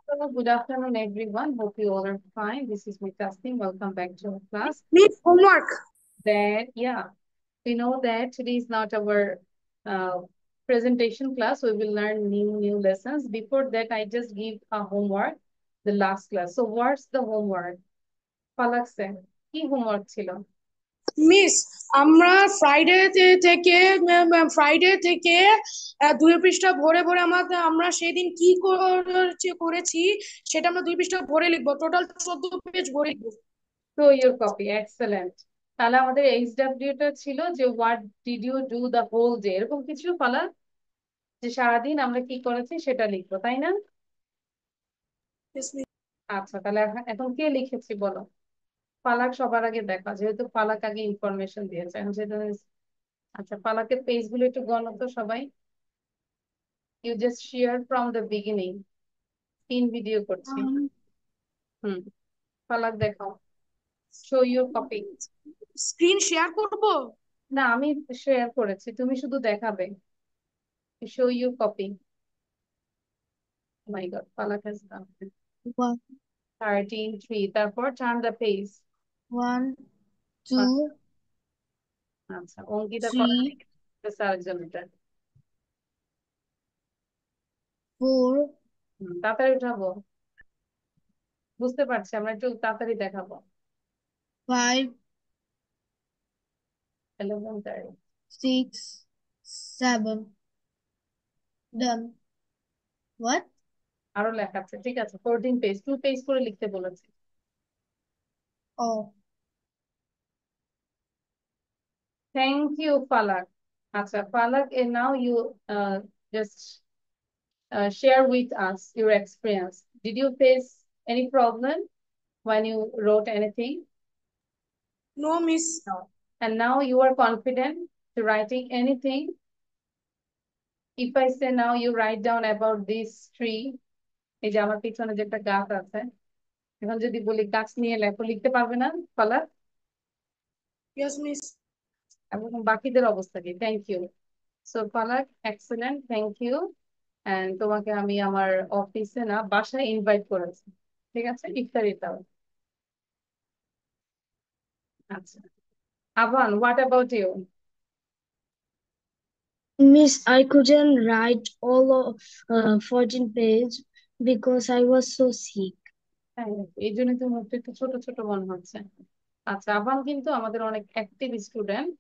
Hello, good afternoon, everyone. Hope you all are fine. This is Mitasting. Welcome back to our class. Miss homework. Yeah, we know that today is not our uh, presentation class. We will learn new lessons. Before that, I just give a homework, the last class. So what's the homework? Palak sir, কি homework ছিল? Miss আমরা Friday থেকে 2 পৃষ্ঠা ভরে ভরে আমরা সেদিন কি করেছি সেটা আমরা 2 পৃষ্ঠা ভরে লিখবো, টোটাল 14 পেজ ভরে লিখবো। Show your copy. Excellent. তাহলে আমাদের HW টা ছিল যে what did you do the whole day? এরকম কিছু পালাক যে সারাদিন আমরা কি করেছি সেটা লিখবো, তাই না? Yes, miss. আচ্ছা, তাহলে এখন কে লিখেছি বলো? পালাক সবার আগে দেখা, যেহেতু পালাক আগে ইনফরমেশন দিয়েছে এখন সেটা। আচ্ছা, পালাকের পেজ গুলো একটু গণো তো সবাই। You just share from the beginning. তিন ভিডিও করছি। হুম, পালাক দেখাও। Show your copy. Screen share করবো? না, আমি শেয়ার করেছি, তুমি শুধু দেখাবে। Show your copy. My God, Palak has done it. 13 3 তারপর টার্ন দ্য পেজ। 1, 2, আচ্ছা, অঙ্কিতা করা 3, লিখেছে আরেকজনটা। 4, তাড়াতাড়ি উঠাবো, বুঝতে পারছি, আমরা একটু তাড়াতাড়ি দেখাবো। 5, 11 6, 7. Done. What? আরো লেখা আছে, ঠিক আছে। 14 পেজ, 2 পেজ করে লিখতে বলেছি। Oh, থ্যাংক ইউ ফালাক। আচ্ছা ফালাক, and now you just share with us your experience. Did you face any problem when you wrote anything? No miss. No. And now you are confident to writing anything? If I say now you write down about this tree, এই যে আমার পিছনে যে একটা গাছ আছে, এখন যদি বলি গাছ নিয়ে লেখো, লিখতে পারবে না ফালাক? Yes miss. এবং বাকিদের অবস্থা কি? Thank you. So Falak, excellent, thank you. And তোমাকে আমি আমার অফিসে না বাসায় ইনভাইট করেছি, ঠিক আছে, ইফতারিতেও। আচ্ছা, Avan, what about you? Miss, I couldn't write all of 14 page because I was so sick. হ্যাঁ, এই জন্য তো মুখটা একটু ছোট ছোট মনে হচ্ছে। আচ্ছা, আভান কিন্তু আমাদের অনেক অ্যাক্টিভ স্টুডেন্ট।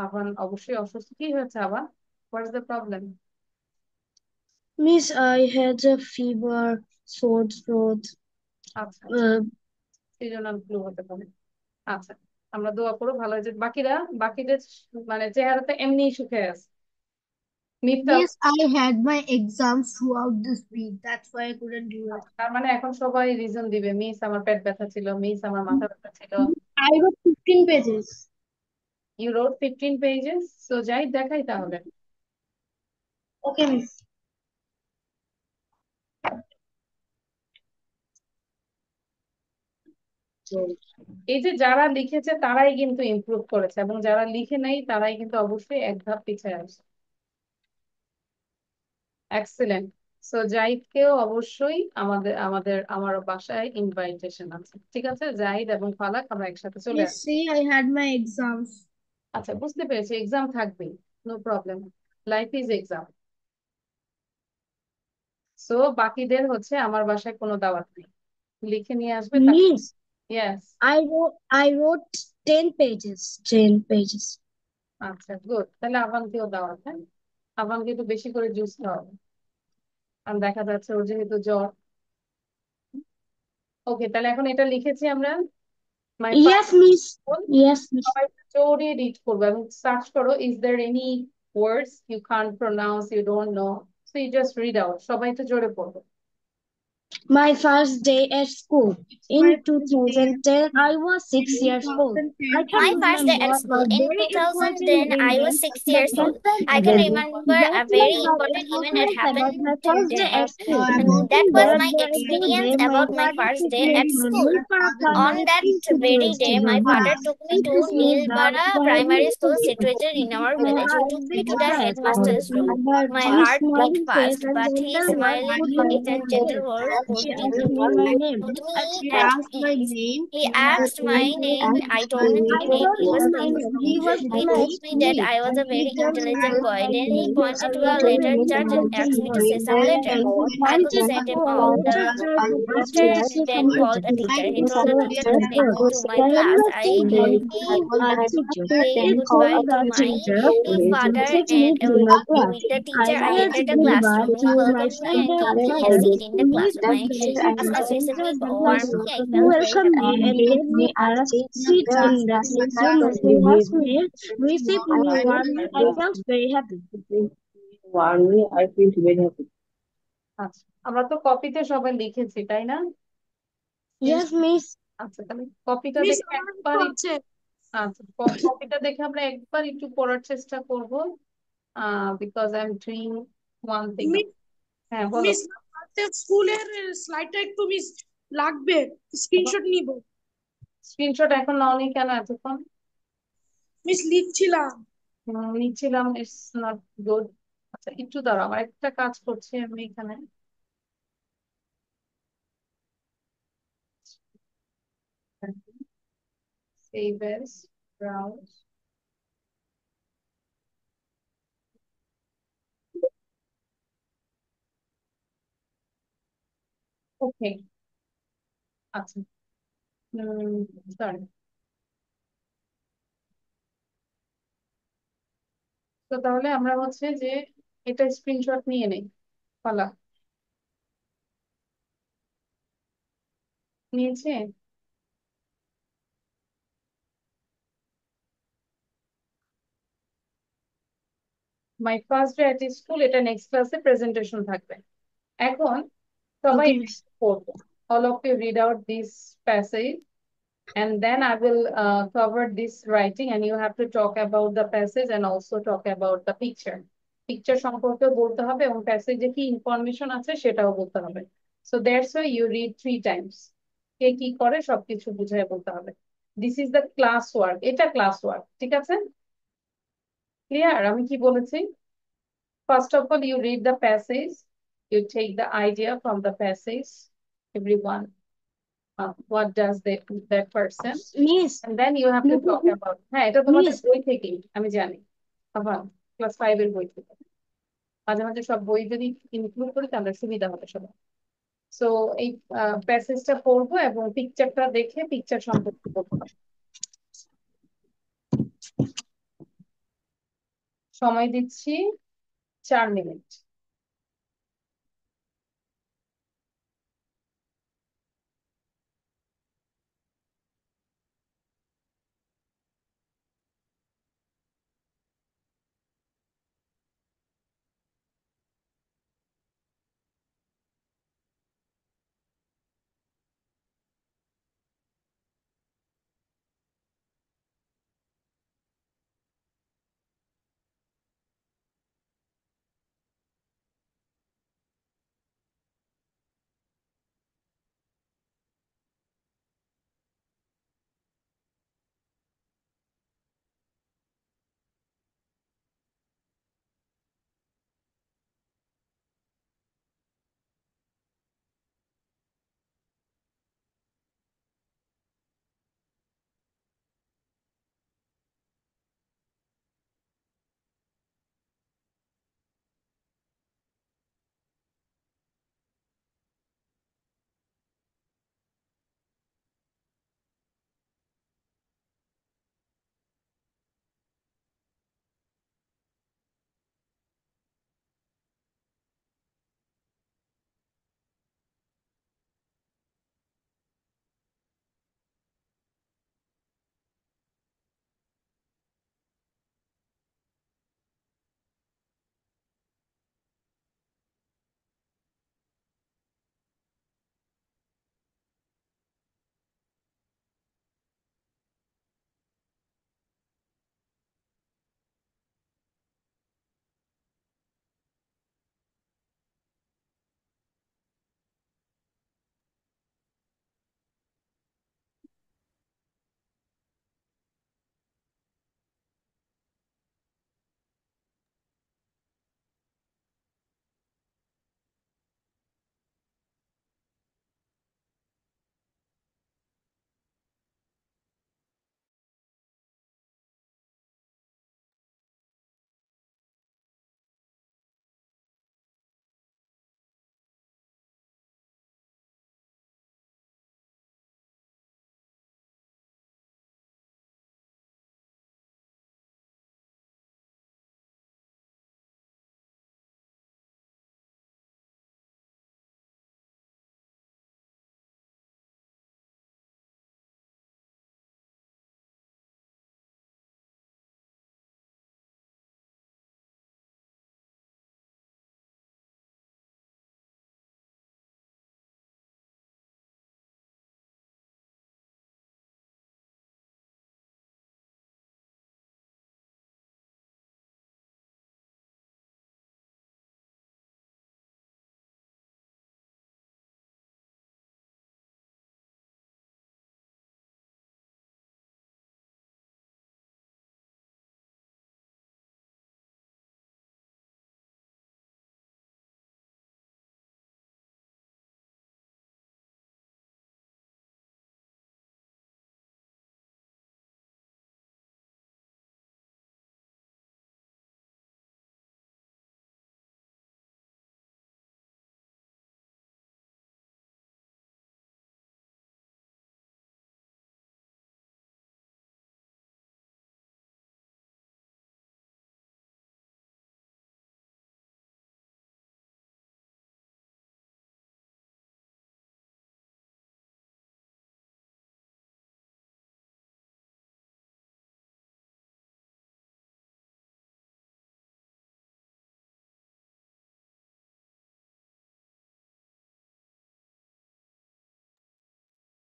আভান অবশ্যই অসুস্থ। কি হয়েছে Avan? What is the problem? Miss, I had a fever, sore throat. আচ্ছা, Uh, সিজনাল ফ্লু হতে পারে। আচ্ছা, আমরা দোয়া করো ভালো হয়ে যাবে। বাকিদের মানে চেহারাতে এমনিই সুখে আছে। Mifta, Miss, I had my exams throughout this week. That's why I couldn't do it. তার মানে এখন সবাই রিজন দিবে, মিস আমার পেট ব্যথা ছিল, মিস আমার মাথা ব্যথা ছিল। I wrote 15 pages. You wrote 15 pages. So যাই দেখাই তাহলে। Okay, Miss. এই যে যারা লিখেছে তারাই কিন্তু ইমপ্রুভ করেছে, এবং যারা লিখে নাই তারাই কিন্তু অবশ্যই এক ধাপ পিছিয়ে আসে। এক্সেলেন্ট। সো জাহিদকেও অবশ্যই আমার বাসায় ইনভাইটেশন আছে, ঠিক আছে? জাহিদ এবং ফালাক আমরা একসাথে চলে Miss, আসবো। see, I had my exams. আচ্ছা, বুঝতে পেরেছি, এক্সাম থাকবেই, no problem, life is exam. So বাকিদের হচ্ছে আমার বাসায় কোনো দাওয়াত নেই, লিখে নিয়ে আসবে তারপর। Miss, yes. I wrote 10 pages. 10 pages. আচ্ছা, গুড, তাহলে আভানকেও দাওয়াত, হ্যাঁ। আভানকে একটু বেশি করে জুস খাওয়াবো, কারণ দেখা যাচ্ছে ওর যেহেতু জ্বর। ওকে, তাহলে এখন এটা লিখেছি আমরা। মাই Yes, Miss. Yes, Miss. সবাই জোরে রিড করবো এবং সার্চ করো, is there any words you can't pronounce, you don't know, so you just read out. সবাই তো জোরে পড়বো। My first day at school. My In first day at 2010, I school. was 6 years old. I 2010, can I My was first day at remember school a in very important 2010, I was event 6 years that old. happened I can that day. remember a That's very not my important event that emotions happened about my first day today. at school. That was That my very day, experience my about my father first took day me at from school. Nilpara On Primary that School very situated day, in my father Nilpara, took me which to is near Nilbara the Primary heavenly School city. situated in our village. He I took me did to the that. headmaster's room. I had My one heart beat smiling face fast, and but his gentle words smiling, put my polite, and heart gentle safe. words She put me asked to me my name. put me She at asked my ease. name. He asked my name. I told him I my name. told He was him my thanking name. me. He was He nice told to me that me. I was a He very just intelligent asked boy. my Then he name. I pointed to a told letter him chart and asked me to say some letter. and he I could pointed set to him a out. letter The chart and asked me to teacher say then some called letter. a teacher. I He told the teacher to take me to my the class. interesting thing He teacher. say He goodbye told to the my teacher father take and me to my class. with the I teacher I went entered the goodbye classroom. He to my welcomed me and standard gave me a friend. seat in the He, classroom. the As much teacher received me just warmly, I felt very welcomed happy. me and gave me a seat in the classroom. He asked me, received me warmly. I felt very happy. Warmly, I feel very happy. আচ্ছা, আমরা তো কপিতে সবাই লিখেছি তাই না? Yes, miss. আচ্ছা, তাহলে কপিটা মিস দেখে আমার একবার তো আছে। আচ্ছা, কপিটা দেখে আমরা একবার একটু পড়ার চেষ্টা করব, because I am doing one thing. হ্যাঁ বলো। মিস স্কুলের স্লাইডটা একটু মিস লাগবে, স্ক্রিনশট নিব। স্ক্রিনশট এখন নাওনি কেন এতক্ষণ? মিস লিখছিলাম। নিচ্ছিলাম, ইটস নট গুড। আচ্ছা একটু দাঁড়াও, আমার একটা কাজ করছি আমি এখানে। Save as, browse. ওকে, আচ্ছা, সরি। তো তাহলে আমরা হচ্ছে যে এটা স্ক্রিনশট নিয়ে নেই। পালা নিয়েছে। মাই ফার্স্ট ডে অ্যাট স্কুল, এটা নেক্সট ক্লাসে প্রেজেন্টেশন থাকবে। এখন সবাই Okay, miss. পড়বো। All of you read out this passage and then I will cover this writing and you have to talk about the passage and also talk about the picture. Picture সম্পর্কে বলতে হবে এবং প্যাসেজে কি information আছে সেটাও বলতে হবে। So that's why you read 3 times. কে কি করে সবকিছু বুঝায় বলতে হবে। This is the class work. এটা class work, ঠিক আছে? ক্লিয়ার আমি কি বলেছি? First of all, you read the passage. You take the idea from the passage. Everyone, what does that person? Miss, And then you have to talk about. হ্যাঁ, এটা তোমাদের miss, বই থেকেই আমি জানি। আবার ক্লাস 5 এর বই থেকে। মাঝে মাঝে সব বই যদি ইনক্লুড করি তাহলে সুবিধা হবে সবার। সো এই প্যাসেজটা পড়বো এবং পিকচারটা দেখে পিকচার সম্পর্কে বলবো। সময় দিচ্ছি 4 minute.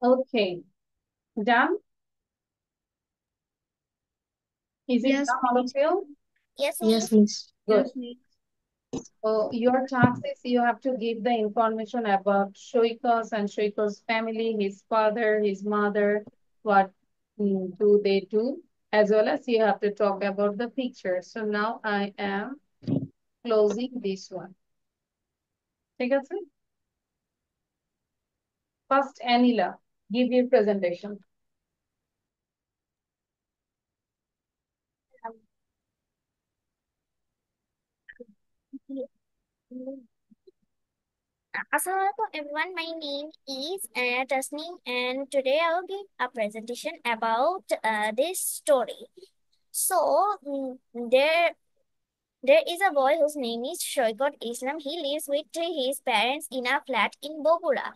Okay, done? Is it Yes, done, all of please. you? Yes, Yes, Miss. miss. Good. So your task is you have to give the information about Shoikas and Shoika's family, his father, his mother, what do they do, as well as you have to talk about the picture. So now I am closing this one. ঠিক আছে? First, Anila, give your presentation. Assalamualaikum everyone. My name is Tasneem, and today I will give a presentation about this story. So there is a boy whose name is Shoikat Islam. He lives with his parents in a flat in Bogura.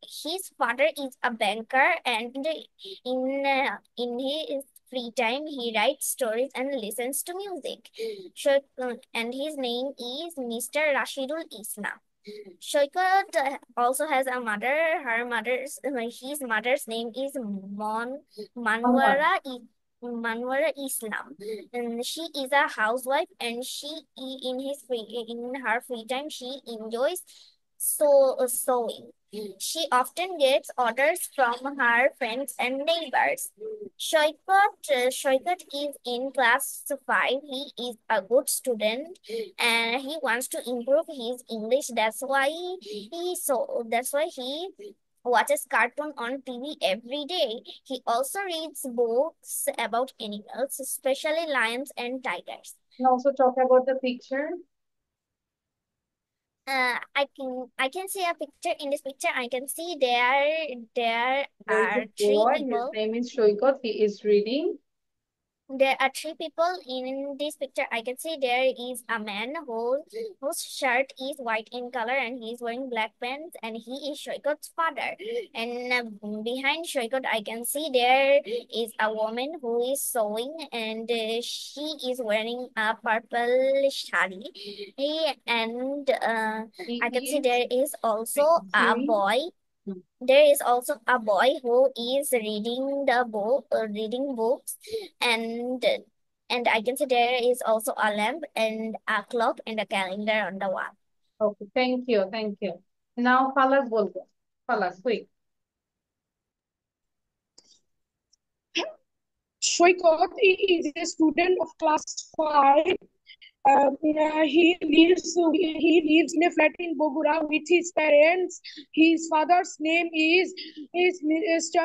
His father is a banker, and in his free time he writes stories and listens to music. And his name is Mr. Rashidul Islam. Shoikat also has a mother. His mother's name is Anwar. Manwara Manwara Islam. And she is a housewife, and in her free time she enjoys sewing. She often gets orders from her friends and neighbors. Shoikat is in class 5. He is a good student and he wants to improve his English. That's why he watches cartoon on TV every day. He also reads books about animals, especially lions and tigers. And also talk about the picture. I can see a picture. In this picture I can see there There is are a three boy, his people. name is Shoikat. He is reading. There are three people in this picture. I can see there is a man whose shirt is white in color and he is wearing black pants, and he is Shoikot's father. And behind Shoikot, I can see there is a woman who is sewing, and she is wearing a purple shari. And I can He see is there is also a doing. boy. There is also a boy who is reading books, and and I can see there is also a lamp and a clock and a calendar on the wall. Okay, thank you, thank you. Now, Palak bolbo. Palak, quick. Shoikat is a student of class 5. He lives in a flat in Bogura with his parents. His father's name is Mr.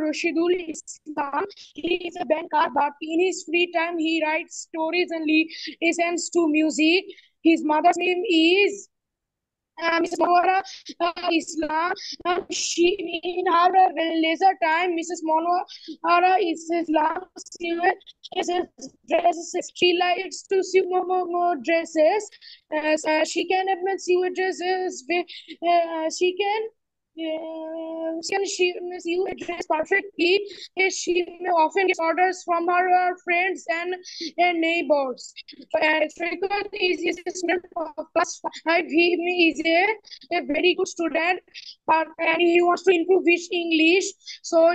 Rashidul Islam. He is a banker, but in his free time he writes stories and listens to music. His mother's name is Mrs. Monwara Islam. She in her leisure time, Mrs. Monwara Islam dresses. She likes to sew more dresses. She can sew dresses. She can sew a dress perfectly. She often gets orders from her friends and neighbors. And Shrikant is a student of class 5. He is a very good student, but and he wants to improve his English. So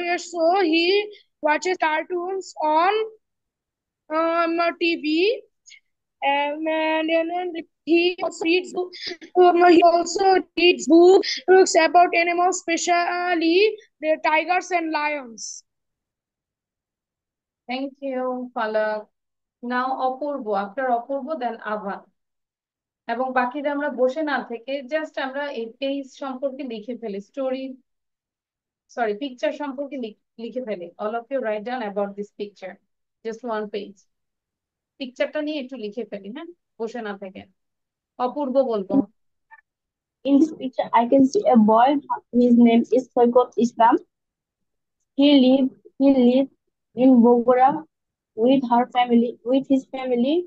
he watches cartoons on TV, and he also reads books about animals, especially the tigers and lions. Thank you, Palak. Now, Apurvo. After Apurvo, then Avan. এবং বাকিরা আমরা বসে না থেকে just আমরা এই page সম্পর্কে লিখে ফেলি স্টোরি পিকচার সম্পর্কে লিখে ফেলি all of you write down about this picture just one page পিকচারটা নিয়ে একটু লিখে ফেলি হ্যাঁ বসে না থেকে অপূর্ব বলবো In this picture, I can see a boy. His name is Soikot Islam. He lives in Bogora with his family.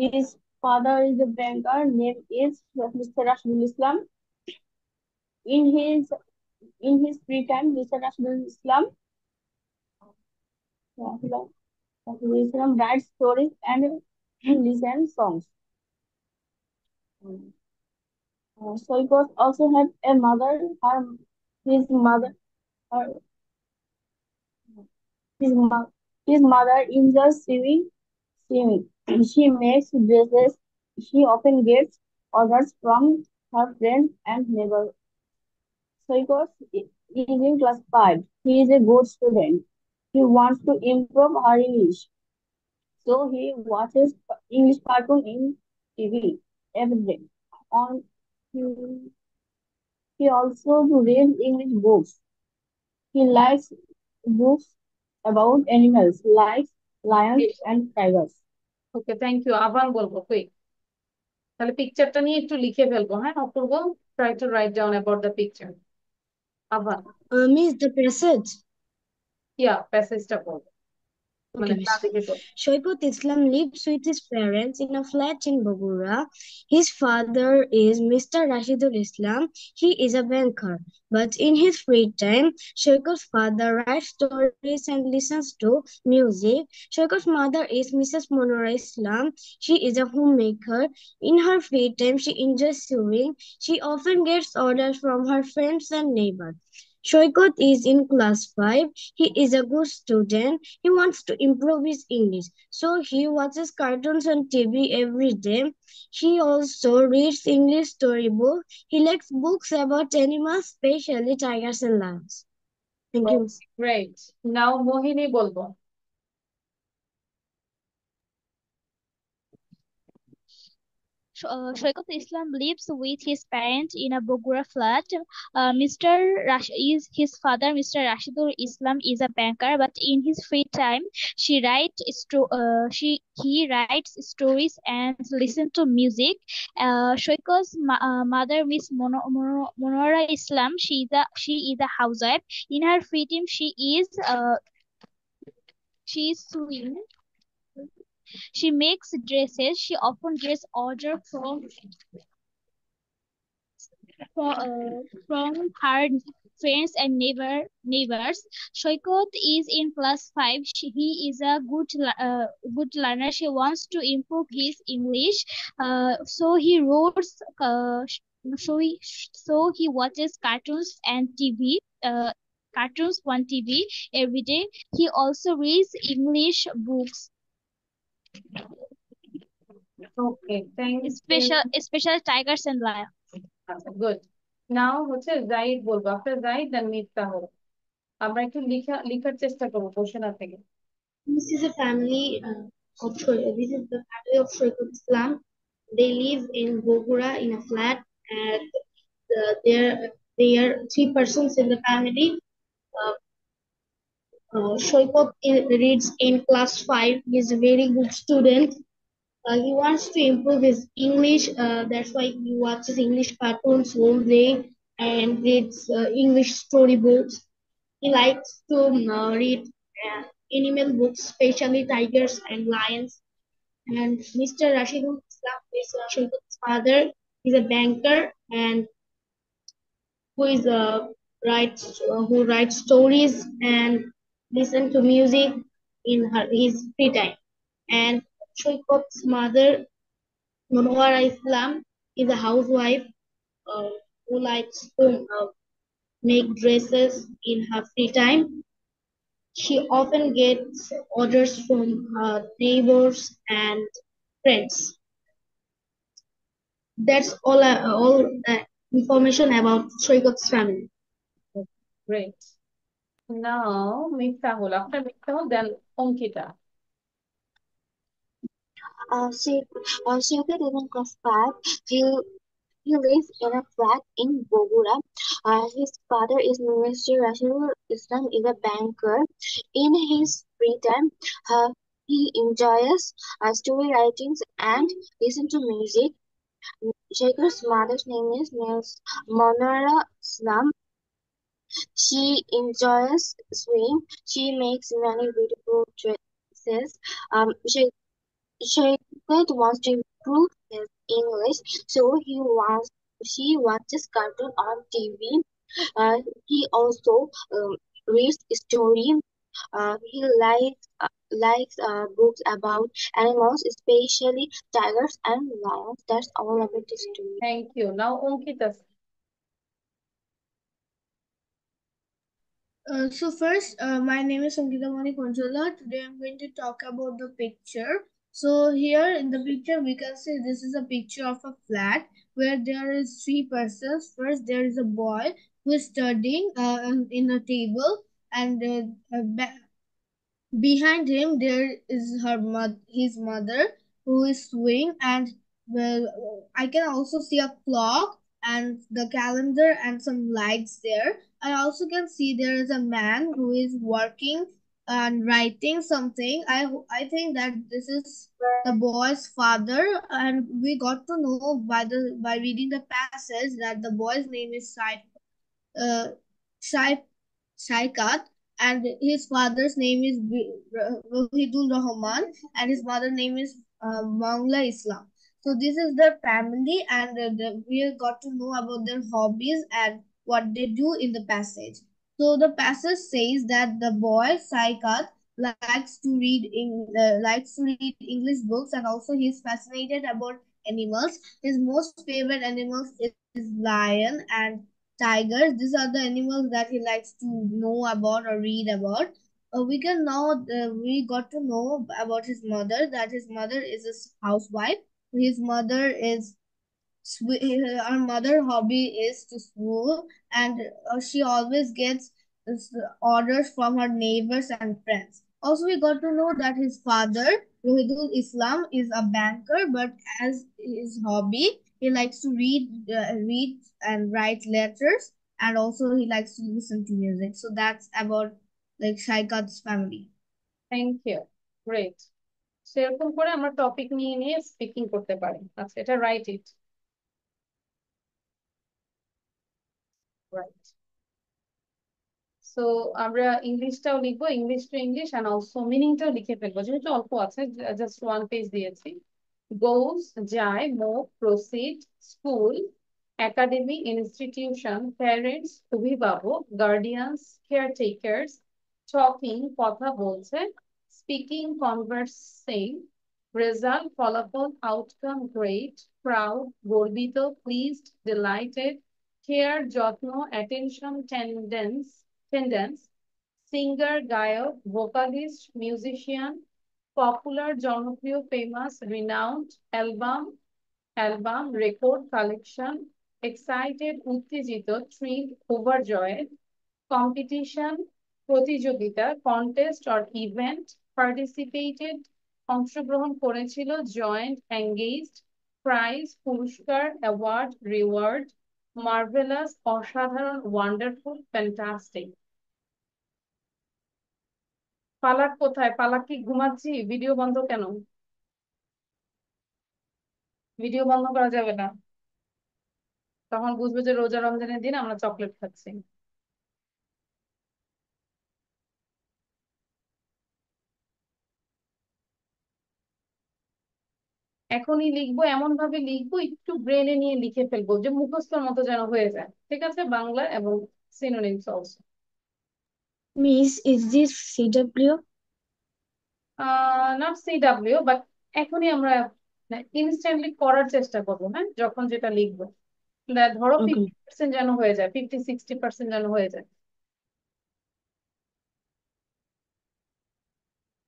His father is a banker. Name is Mr. Rashidul Islam. In his free time, Mr. Rashidul Islam writes stories and listens songs. Soikot also had a mother. His mother Her, his, his mother enjoys sewing. She makes dresses. She often gets orders from her friends and neighbors. Soikos is in class 5. He is a good student. He wants to improve her English. So he watches English cartoon in TV every day. On he, he also reads English books. He likes books about animals like lions and tigers. Okay, thank you. আবার বলবো, quick. তাহলে পিকচারটা নিয়ে একটু লিখে ফেলবো, হ্যাঁ Apurba? Try to write down about the picture. আবার Miss, the passage. প্যাসেজটা বলবো, মানে Okay, না Miss. দেখে বলবো। Shoikot Islam lives with his parents in a flat in Bogura. His father is Mr. Rashidul Islam. He is a banker. But in his free time, Shoikot's father writes stories and listens to music. Shoikot's mother is Mrs. Monora Islam. She is a homemaker. In her free time, she enjoys sewing. She often gets orders from her friends and neighbors. Shoikot is in class 5. He is a good student. He wants to improve his English, so he watches cartoons on TV every day. He also reads English storybooks. He likes books about animals, especially tigers and lions. Thank you. Great. Now Mohini বলবো। Shoikot Islam lives with his parents in a Bogura flat. His father, Mr. Rashidul Islam, is a banker, but in his free time, he writes stories and listens to music. Shoikot's mother, Miss Monora Islam, she is a housewife. In her free time, she is sewing. She makes dresses. She often gets orders from her friends and neighbors. Shoikot is in class 5. He is a good learner. She wants to improve his English. So he reads. So he watches cartoons and TV. Cartoons on TV every day. He also reads English books. Okay, thank you. Special tigers and lions. আচ্ছা, good. Now হচ্ছে জাহিদ বলবো। আপনার জাহিদ আর মিফতাহ। আমরা একটু লিখার চেষ্টা করবো বসে না থেকে। This is a family this is the family of Shoikot Islam. They live in Bogura in a flat, and there are 3 persons in the family. Shoikot reads in class 5. He is a very good student. He wants to improve his English. That's why he watches English cartoons all day and reads English storybooks. He likes to read animal books, especially tigers and lions. And Mr. Rashidul Islam is Shoikot's father. He's a banker and who writes stories and listen to music in his free time. And Shoikot's mother, Monora Islam, is a housewife who likes to make dresses in her free time. She often gets orders from her neighbors and friends. That's all information about Shoikot's family. Great. Now Miftahul. আপনার Miftahul, then Ankita. Shoikot is in class 5. He lives in a flat in Bogura. His father is Mr. Rashidul Islam, is a banker. In his free time, he enjoys story writings and listen to music. Shoikot's mother's name is Miss Monora Islam. She enjoys sewing. She makes many beautiful dresses. Shoikot wants to improve his English, so she watches cartoon on TV. He also reads story. He likes books about animals, especially tigers and lions. That's all about the story. Thank you. Now Ankita. So first, my name is Sangeeta Mani Konchola. Today I'm going to talk about the picture. So here in the picture, we can see this is a picture of a flat where there is three persons. First, there is a boy who is studying in a table, and behind him, there is his mother, who is sewing, and well, I can also see a clock and the calendar and some lights there. I also can see there is a man who is working and writing something. I think that this is the boy's father, and we got to know by reading the passage that the boy's name is uh, Sai Saikat, and his father's name is Rohidul Rahman, and his mother's name is Mangla Islam. So this is their family, and we got to know about their hobbies and what they do in the passage. So the passage says that the boy Saikat likes to read English books, and also he's fascinated about animals. His most favorite animals is lion and tigers. These are the animals that he likes to know about or read about. We got to know about his mother, that his mother is a housewife. His mother is our mother hobby is to sew, and she always gets orders from her neighbors and friends. Also, we got to know that his father, Rohidul Islam, is a banker, but as his hobby, he likes to read and write letters, and also he likes to listen to music. So that's about like Shaikat's family. Thank you, great. সেরকম করে আমরা topic নিয়ে নিয়ে speaking করতে পারি। আচ্ছা, এটা right ইট, right. So আমরা ইংলিশটাও লিখবো, English to English, and also মিনিংটাও লিখে ফেলবো, যেহেতু অল্প আছে, জাস্ট ওয়ান পেজ দিয়েছি। গোজ যায়, move, proceed, school, academy, institution, parents অভিভাবক, গার্ডিয়ানস কেয়ারটেকার্স, টকিং কথা বলছে, স্পিকিং কনভার্সিং, রেজাল্ট ফলাফল, আউটকাম গ্রেট, প্রাউড গর্বিত, প্লিজড ডিলাইটেড, কেয়ার যত্ন, অ্যাটেনশন টেন্ডেন্স, সিঙ্গার গায়ক, ভোকালিস্ট মিউজিশিয়ান, পপুলার জনপ্রিয়, famous renowned, album record collection, excited উত্তেজিত, থ্রিল্ড ওভারজয়েড, কম্পিটিশন প্রতিযোগিতা, কন্টেস্ট অর ইভেন্ট, পার্টিসিপেটেড অংশগ্রহণ করেছিল, জয়েন্ট এঙ্গেজড, প্রাইজ পুরস্কার, অ্যাওয়ার্ড রিওয়ার্ড, মার্ভেলাস অসাধারণ, ওয়ান্ডারফুল, ফ্যান্টাস্টিক। পালাক কোথায়? পালাক কি ঘুমাচ্ছি? ভিডিও বন্ধ কেন? ভিডিও বন্ধ করা যাবে না, তখন বুঝবে যে রোজা রমজানের দিন আমরা চকলেট খাচ্ছি। এখনই লিখবো, এমন ভাবে লিখবো একটু ব্রেনে নিয়ে লিখে ফেলবো, যে মুখস্থর মতো যেন হয়ে যায়, ঠিক আছে? বাংলা এবং synonyms also. Miss, is this CW? Not CW, but এখনই আমরা ইনস্ট্যান্টলি করার চেষ্টা করবো। হ্যাঁ, যখন যেটা লিখবো, ধরো Okay. 50% যেন হয়ে যায়, 50-60% যেন হয়ে যায়।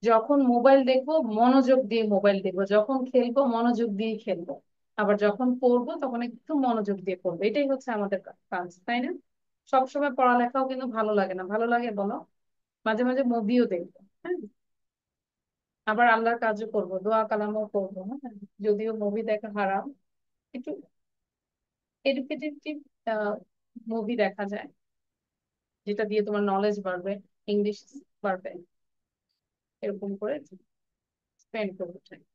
যখন মোবাইল দেখবো মনোযোগ দিয়ে মোবাইল দেখবো, যখন খেলবো মনোযোগ দিয়ে খেলবো, আবার যখন পড়বো তখন একটু মনোযোগ দিয়ে পড়বো। এটাই হচ্ছে আমাদের কাজ, তাই না? সবসময় পড়ালেখাও কিন্তু ভালো লাগে না। ভালো লাগে বলো? মাঝে মাঝে মুভিও দেখবো, হ্যাঁ, আবার আল্লাহর কাজও করবো, দোয়া কালামও করবো, হ্যাঁ, যদিও মুভি দেখা হারাম। একটু এডুকেটিভ মুভি দেখা যায়, যেটা দিয়ে তোমার নলেজ বাড়বে, ইংলিশ বাড়বে, এরকম করে স্পেন্ড করবো time।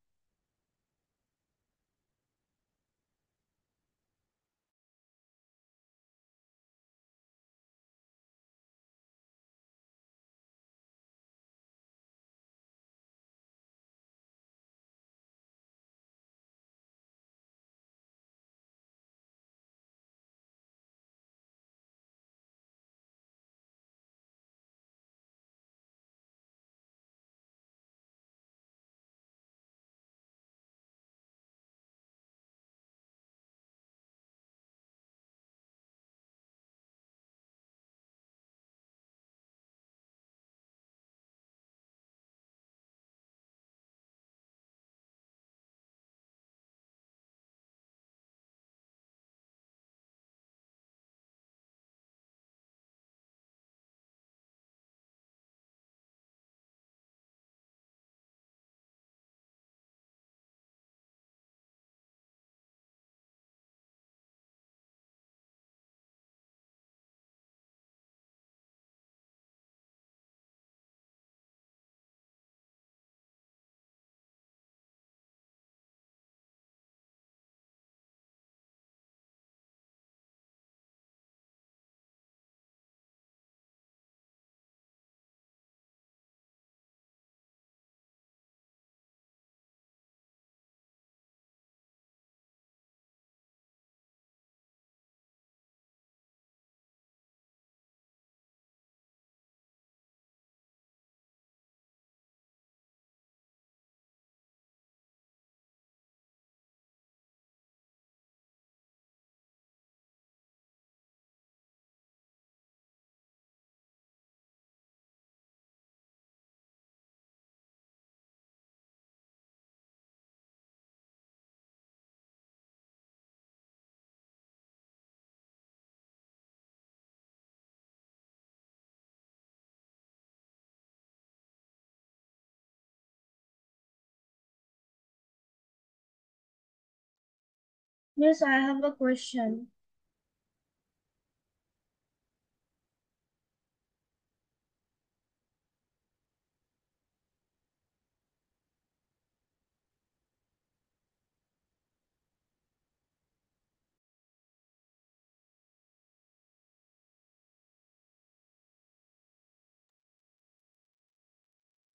Miss, I have a question.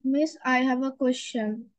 Miss, I have a question.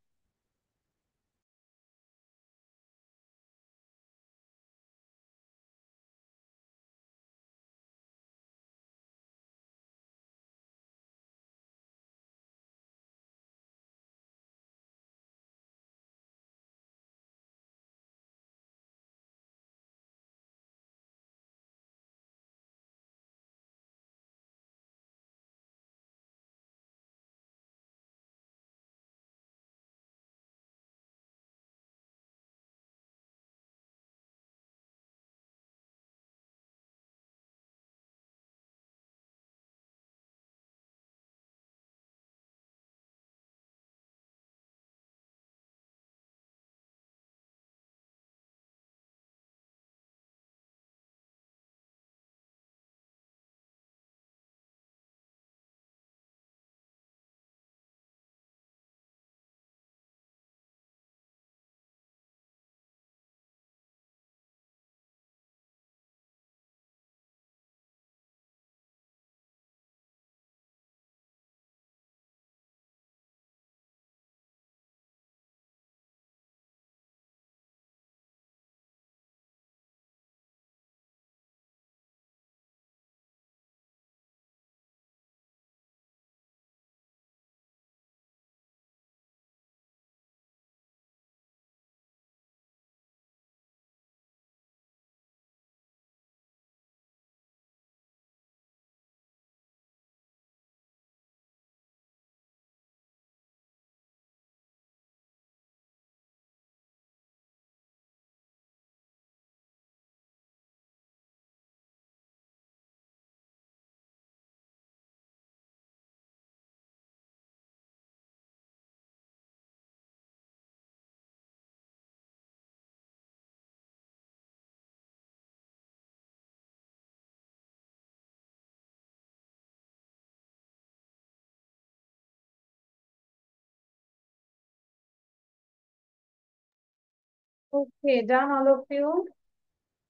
Okay, done all of you.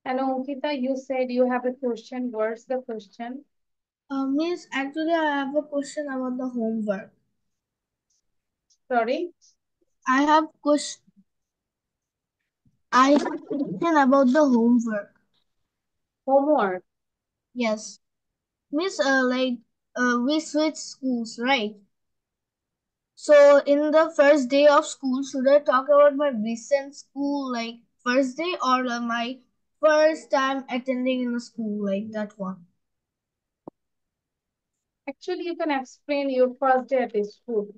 And Ankita, you said you have a question. What's the question? Miss, actually, I have a question about the homework. Sorry. I have question. I have a question about the homework. Homework. Yes, Miss. We switch schools, right? So, in the first day of school, should I talk about my recent school, like first day, or my first time attending in the school, like that one? Actually, you can explain your first day at the school.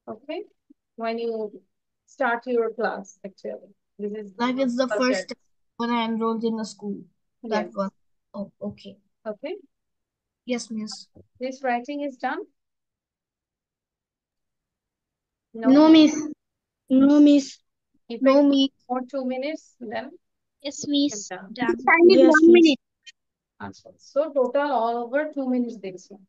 Okay. When you start your class, actually. This is Like it's the first subject. time when I enrolled in a school. Yes. That one. Oh, okay. Okay. Yes, Miss. This writing is done? No, No. Miss. No, Miss. If I No, Miss. more 2 minutes, then Yes, it's Miss. done. Done. I need yes, 1 minute. Answer. So total all over 2 minutes this one.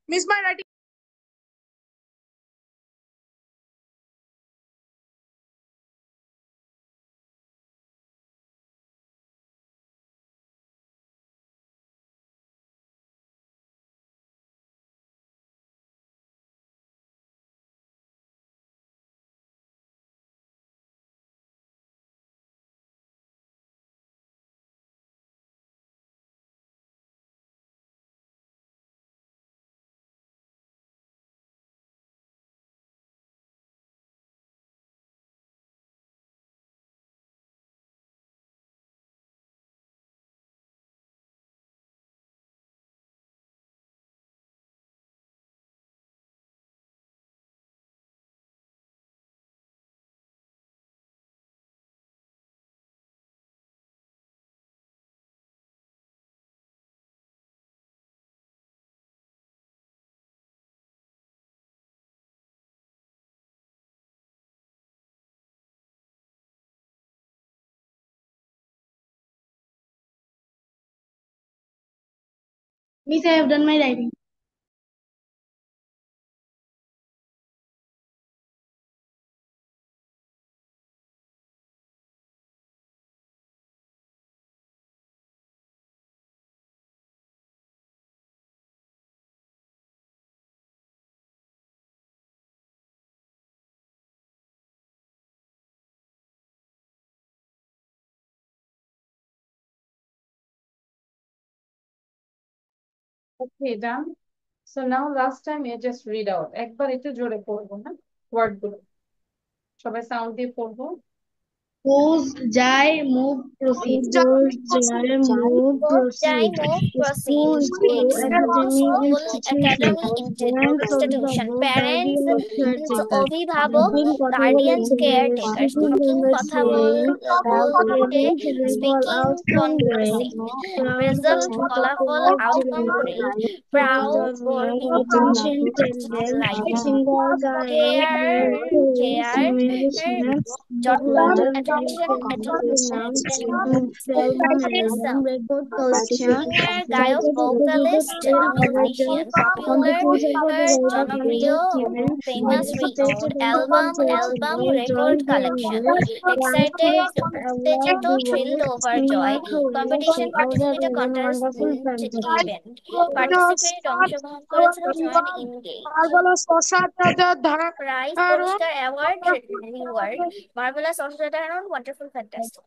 Miss, my writing. Miss, I have done my writing. Okay, done. So now last time you just read out. একবার একটু জোরে পড়বো, হ্যাঁ, word গুলো সবাই sound দিয়ে পড়বো। Goes, jai, move, proceed. Goes, jai, move, proceed. Move, School, proceed. school, academic School, institution. academy Parents, institution. অভিভাবক, Parents, guardian, caretaker. অভিভাবক, Speaking, কথা guardians, বলতে, caretakers. speaking Speaking, convert কথা saying, have বলতে, credit, revolve, speaking, outcome great, conversing. proud, Result, ফলাফল, polite, outcome deliberate, great. proud, Proud, gর্বিত, attention, tendent, delight. single, guide, Care, hair, praise, care, management, যত্ন, letter, attention, pronoun, attention, album, album, record collection, singer, গায়ক, circuit representative, vocalist, musician, average, popular, competition, copyright, জনপ্রিয়, major, given, famous, renowned, participated in album, record joint collection, danger, excited, practice, award, উত্তেজিত, thrilled, reward, overjoy, competition, order, participate, and contest, wonderful fantasy. event, participate, অংশগ্রহণ করেছিল, joined, engage, prize, পুরস্কার, award, reward, marvellous, অসাধারণ, wonderful, fantastic.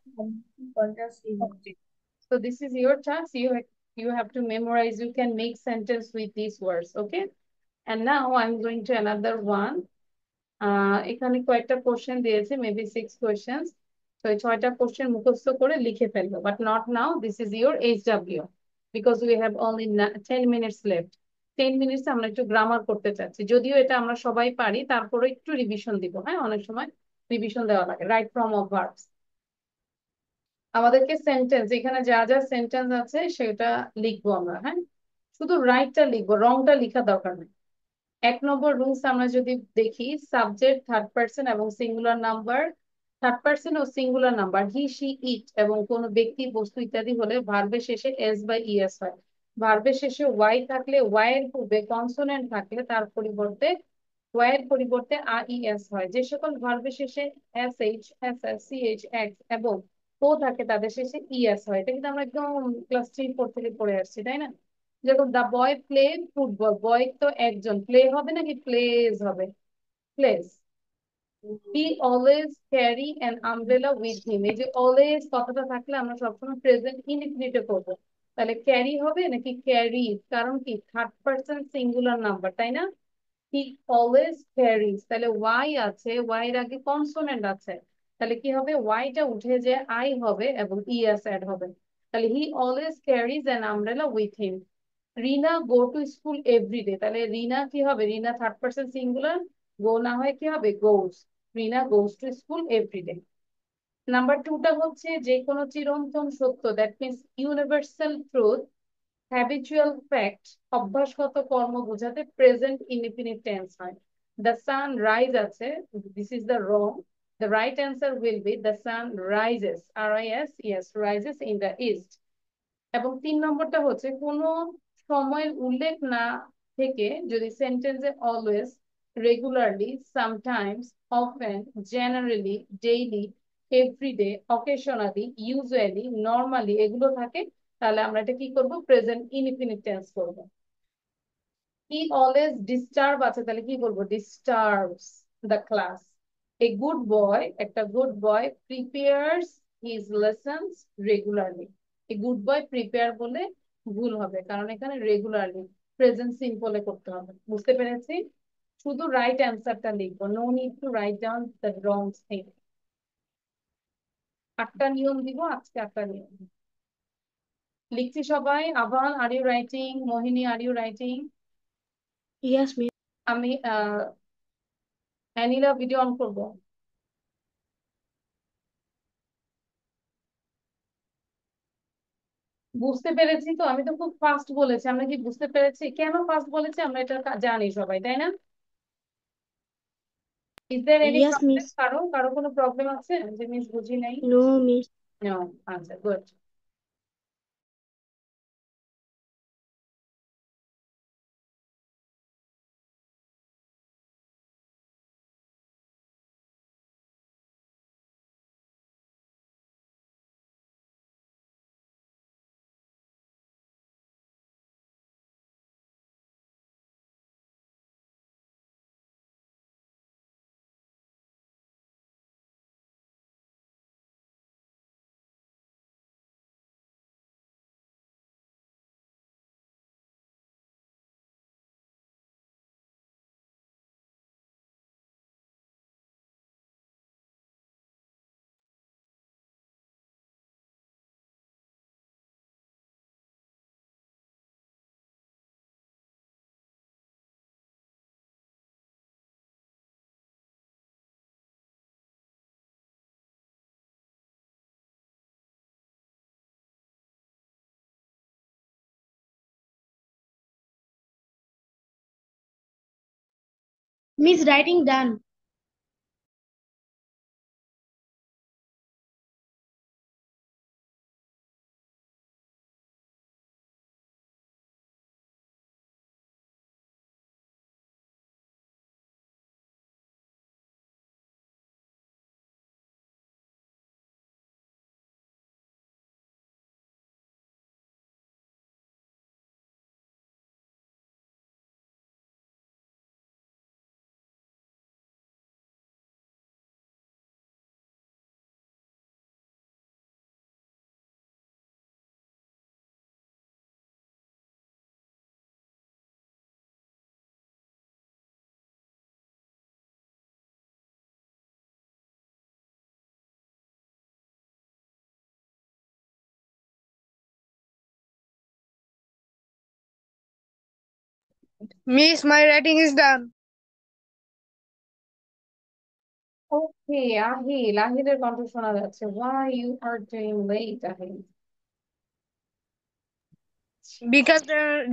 So this is your chance. You have to memorize. You can make sentence with these words. Okay. And now I'm going to another one. এখানে কয়েকটা question দিয়েছে, maybe 6 questions. তো এই 6টা question মুখস্থ করে লিখে ফেলবো, but not now. This is your HW, because we have only 10 minutes left. 10 minutes আমরা একটু গ্রামার করতে চাচ্ছি, যদিও এটা আমরা সবাই পারি, তারপরে একটু রিভিশন দিব। হ্যাঁ, অনেক সময় রিভিশন দেওয়া লাগে। Right form of verbs. আমাদেরকে সেন্টেন্স, এখানে যা যা সেন্টেন্স আছে সেটা লিখবো আমরা। হ্যাঁ, শুধু রাইটটা লিখবো, রংটা লিখা দরকার নেই। 1 নম্বর রুলস আমরা যদি দেখি, সাবজেক্ট থার্ড পার্সন এবং সিঙ্গুলার নাম্বার, থার্ড পার্সন ও singular number, he, she, it এবং কোন ব্যক্তি, বস্তু ইত্যাদি হলে ভার্বের শেষে এস বা ইএস হয়। ভার্বের শেষে ওয়াই থাকলে, ওয়াই এর পূর্বে কনসোনেন্ট থাকলে তার পরিবর্তে ওয়াই এর পরিবর্তে আইএস হয়। যে সকল ভার্বের শেষে S H, S S, C H, X এবং ও থাকে তাদের শেষে ইএস হয়। এটা কিন্তু আমরা একদম ক্লাস 3-4 থেকে পড়ে আসছি, তাই না? যেরকম দা বয় প্লে ফুটবল, বয় তো একজন, প্লে হবে নাকি প্লেজ হবে? Plays. He always carry an umbrella with him. এই যে অলওয়েজ কথাটা থাকলে আমরা সবসময় প্রেজেন্ট ইনডিফিনিটে করবো। তাহলে ক্যারি হবে নাকি ক্যারি? কারণ কি, থার্ড পার্সন সিঙ্গুলার নাম্বার, তাই না? হি অলওয়েজ ক্যারিজ, তাহলে ওয়াই আছে, ওয়াই এর আগে কনসোনেন্ট আছে, তাহলে কি হবে, ওয়াইটা উঠে যে আই হবে এবং ইএস অ্যাড হবে। তাহলে he always carries an umbrella with him. Rina go to school every day, তাহলে রিনা কি হবে, Rina third person singular, go না হয় কি হবে, goes. Rina goes to school every day. Number 2টা হচ্ছে যে কোনো চিরন্তন সত্য, that means universal truth, habitual fact, অভ্যাসগত কর্ম বোঝাতে প্রেজেন্ট ইনডিফিনিট টেন্স হয়। দ্য সান রাইজ আছে, this is the wrong. The right answer will be the sun rises, RIS, yes, rises in the east. এবং 3 নম্বরটা হচ্ছে কোনো সময়ের উল্লেখ না থেকে যদি সেন্টেন্সে always, regularly, sometimes, often, generally, daily, everyday, occasionally, usually, normally এগুলো থাকে, তাহলে আমরা এটা কি করব, প্রেজেন্ট ইনডিফিনিট টেন্স করব। হি অলওয়েজ ডিস্টার্ব আছে, তাহলে কি বলবো, disturbs the class. A good boy, একটা good boy prepares his lessons regularly. A good boy prepare বলে ভুল হবে, কারণ এখানে রেগুলারলি প্রেজেন্ট সিম্পলে করতে হবে। বুঝতে পেরেছি? শুধু রাইট অ্যান্সারটা লিখবো, no need to write down the wrong thing. 8টা নিয়ম দিব আজকে, 8টা নিয়ম লিখছি সবাই। Avan, are you writing? Mohini, are you writing? Yes, miss. আমি অ্যানিলা ভিডিও অন করবো। বুঝতে পেরেছি তো, আমি তো খুব ফাস্ট বলেছি। আমরা কি বুঝতে পেরেছি? কেন ফাস্ট বলেছি আমরা এটা জানি সবাই, তাই না? Is there any Yes, problem? miss. কারো কারো কোনো প্রবলেম আছে যে মিস বুঝি নাই? No, miss. নো। আচ্ছা, good. Miss, writing done. Miss, my writing is done. ওকে, আহিল, আহিলের কণ্ঠ শোনা যাচ্ছে। Why you are doing late, Ahil? Because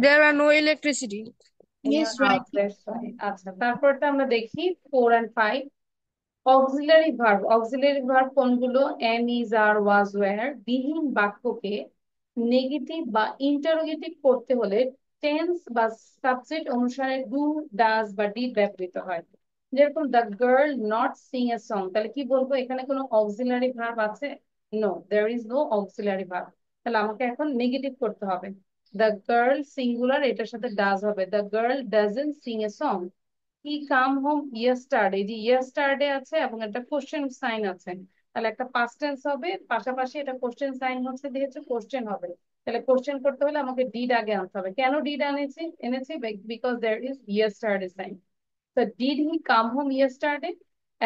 there are no electricity. Miss, writing. That's fine. আচ্ছা, তারপরটা আমরা দেখি 4 and 5। Auxiliary verb, auxiliary verb কোনগুলো? Am, is, are, was, were. বিহীন বাক্যকে নেগেটিভ বা ইন্টারোগেটিভ করতে হলে টেন্স বা সাবজেক্ট অনুসারে ডু, ডাজ বা ডিড ব্যবহৃত হয়। যেরকম the girl not sing a song, তাহলে কি বলবো? এখানে কোনো অক্সিলারি ভার্ব আছে? No, there is no auxiliary verb. তাহলে আমাকে এখন নেগেটিভ করতে হবে। দ্য গার্ল সিঙ্গুলার, এটার সাথে ডাজ হবে। The girl doesn't sing a song. He come home yesterday, যে ইয়েস্টারডে আছে এবং একটা কোশ্চেন সাইন আছে, তাহলে একটা পাস্ট টেন্স হবে, পাশাপাশি এটা কোশ্চেন সাইন হচ্ছে দিয়েছে, কোশ্চেন হবে। তাহলে কোশ্চেন করতে হলে আমাকে ডিড আগে আনতে হবে। কেন ডিড এনেছি? Because there is yesterday sign. তো did he come home yesterday,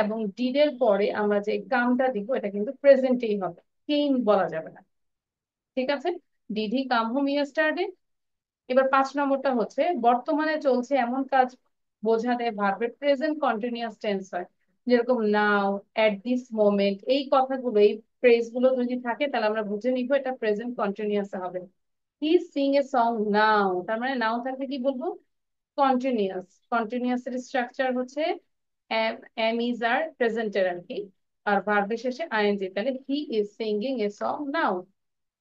এবং ডিড এর পরে আমরা যে কামটা দিব এটা কিন্তু প্রেজেন্টেই হবে, কেম বলা যাবে না। ঠিক আছে, did he come home yesterday. এবার 5 নম্বরটা হচ্ছে বর্তমানে চলছে এমন কাজ বোঝাতে ভার্বের প্রেজেন্ট কন্টিনিউয়াস টেন্স হয়। যেরকম নাও, এট দিস মোমেন্ট, এই কথাগুলো, এই ফ্রেজ গুলো যদি থাকে তাহলে আমরা বুঝে নিব এটা প্রেজেন্ট কন্টিনিউয়াস হবে। হি সিং এ সং নাও, তার মানে নাও থাকলে কি বলবো? কন্টিনিউয়াস। কন্টিনিউয়াস এর স্ট্রাকচার হচ্ছে এম, ইজ, আর, প্রেজেন্টের আর কি, আর ভার্বের শেষে আইএনজি। তাহলে he is singing a song now.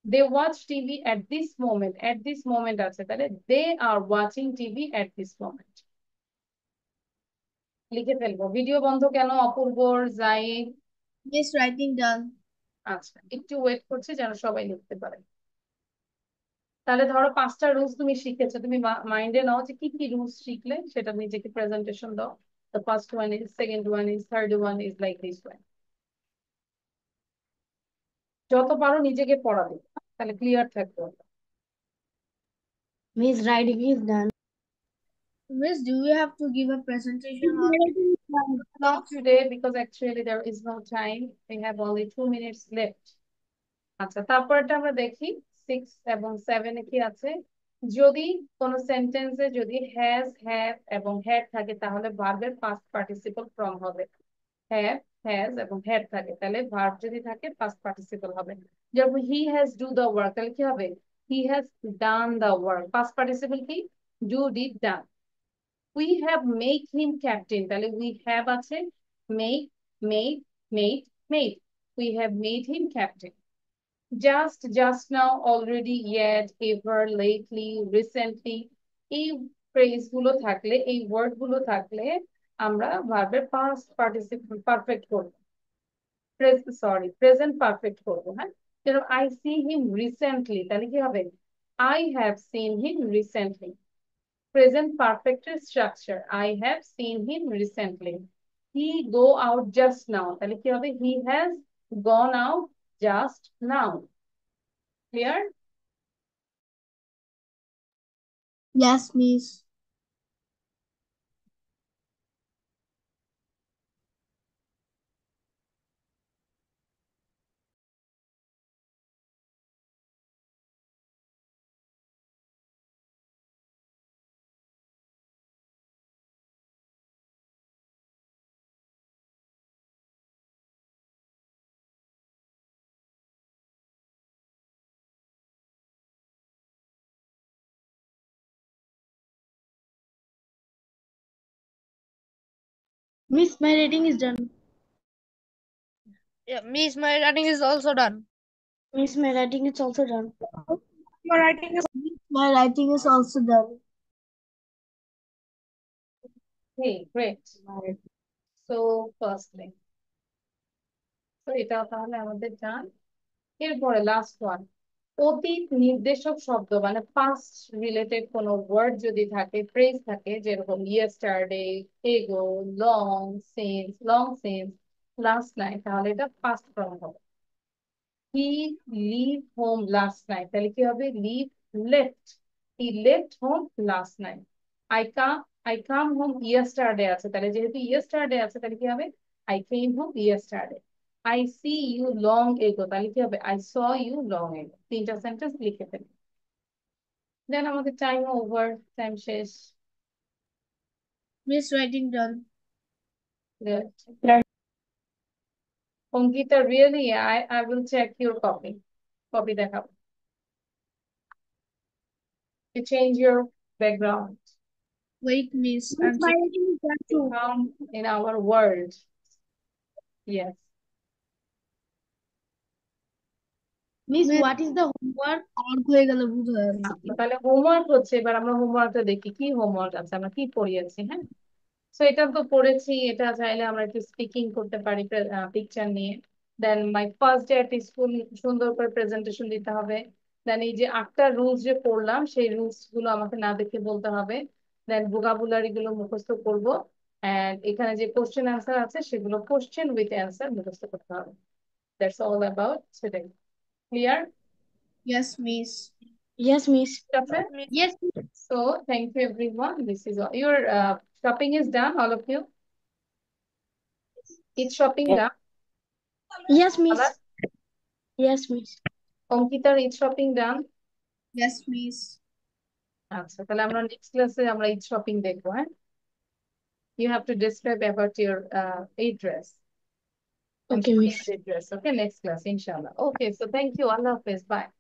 They watch TV at this moment. At this moment আছে, তাহলে they are watching TV at this moment. লিখে ফেলবো। ভিডিও বন্ধ কেন অপূর্বর, জাহিদ? Miss, writing done. আচ্ছা, একটু ওয়েট করছি যেন সবাই লিখতে পারে। তাহলে ধরো 5টা রুলস তুমি শিখেছো, তুমি মাইন্ডে নাও যে কি কি রুলস শিখলে, সেটা নিজেকে প্রেজেন্টেশন দাও। The first one is, second one is, third one is, like this one. যত পারো নিজেকে পড়াবে, তাহলে ক্লিয়ার থাকবে। Miss, writing is done. Miss, do we have to give a presentation on Not today because actually there is no time. We have only 2 minutes left. আচ্ছা, তারপরটা আমরা দেখি 6 এবং 7 এ কি আছে। যদি কোন সেন্টেন্সে যদি হ্যাজ, হ্যাভ এবং হ্যাড থাকে তাহলে ভার্বের পাস্ট পার্টিসিপল ফর্ম হবে। হ্যাভ, হ্যাজ এবং হ্যাড থাকে তাহলে ভার্ব যদি থাকে পাস্ট পার্টিসিপল হবে। যেমন he has do the work, তাহলে কি হবে? He has done the work. Past participle কি? Do, did, done. We have make him captain, তাহলে উই হ্যাভ আছে, make, made, made, made. We have made him captain. just now, already, yet, ever, lately, recently, এই phrase গুলো থাকলে, এই word গুলো থাকলে আমরা ভার্বের পাস্ট পার্টিসিপল পারফেক্ট করব, প্রেজেন্ট পারফেক্ট করবো। হ্যাঁ, যেরকম আই সি হিম রিসেন্টলি, তাহলে কি হবে? I have seen him recently. Present পারফেক্টের structure, I have seen him recently. He go out just now, তাহলে কি হবে? He has gone out just now. Clear? Yes, Miss. Miss, my rating is done. Yeah, Miss, my writing is also done. Miss, my writing is also done. Your writing is My writing is also done. Okay, great. So firstly, তো এটা তাহলে আমাদের ডান। এরপরে last one, অতীত নির্দেশক শব্দ মানে past related কোনো ওয়ার্ড যদি থাকে, ফ্রেজ থাকে, যেরকম ইয়েস্টারডে, এগো, লং সিন্স, লাস্ট নাইট, তাহলে এটা পাস্ট ফর্ম হবে। He live home last night, তাহলে কি হবে? Live left, he left home last night. I come I come home yesterday আছে, তাহলে যেহেতু ইয়েস্টারডে আছে তাহলে কি হবে? I came home yesterday. I see you long ago, তাহলে কি হবে? আই স ইউ লং এগো। তিনটা সেন্টেন্স লিখে ফেলি, দেন আমাদের টাইম ওভার, টাইম শেষ। Miss, writing done. Ankita, really I will check your copy দেখাবো। You change your background. Wait, Miss, I'm my checking. writing is done too. Come in our world. Yes. Miss, what is the homework? আমার হয়ে গেল বুঝ হয় না। তাহলে homework হচ্ছে, এবার আমরা হোমওয়ার্কটা দেখি কি হোমওয়ার্ক আছে, আমরা কি পড়িয়েছি। হ্যাঁ, সো এটা তো পড়েছি, এটা চাইলে আমরা একটু স্পিকিং করতে পারি পিকচার নিয়ে। Then my first day at school, সুন্দর করে প্রেজেন্টেশন দিতে হবে। দেন এই যে 8টা রুলস যে পড়লাম, সেই রুলস গুলো আমাকে না দেখে বলতে হবে। দেন ভোকাবুলারি গুলো মুখস্থ করবো। এন্ড এখানে যে কোশ্চেন অ্যান্সার আছে সেগুলো কোশ্চেন উইথ অ্যান্সার মুখস্থ করতে হবে। That's all about today. Clear? Yes, Miss. Yes, Miss. ঠিক আছে। Yes. So thank you everyone. This is all. Your shopping is done, all of you. It's shopping done. Yes, Miss. Alas, Yes, Miss. Ankita, it's shopping done. Yes, Miss. আচ্ছা, তাহলে আমরা next ক্লাসে আমরা Eid shopping দেখবো। হ্যাঁ, you have to describe about your Eid dress and Okay, show Miss. your Eid dress. Okay, next class, inshallah. Okay, so thank you. Allah Hafiz. Bye.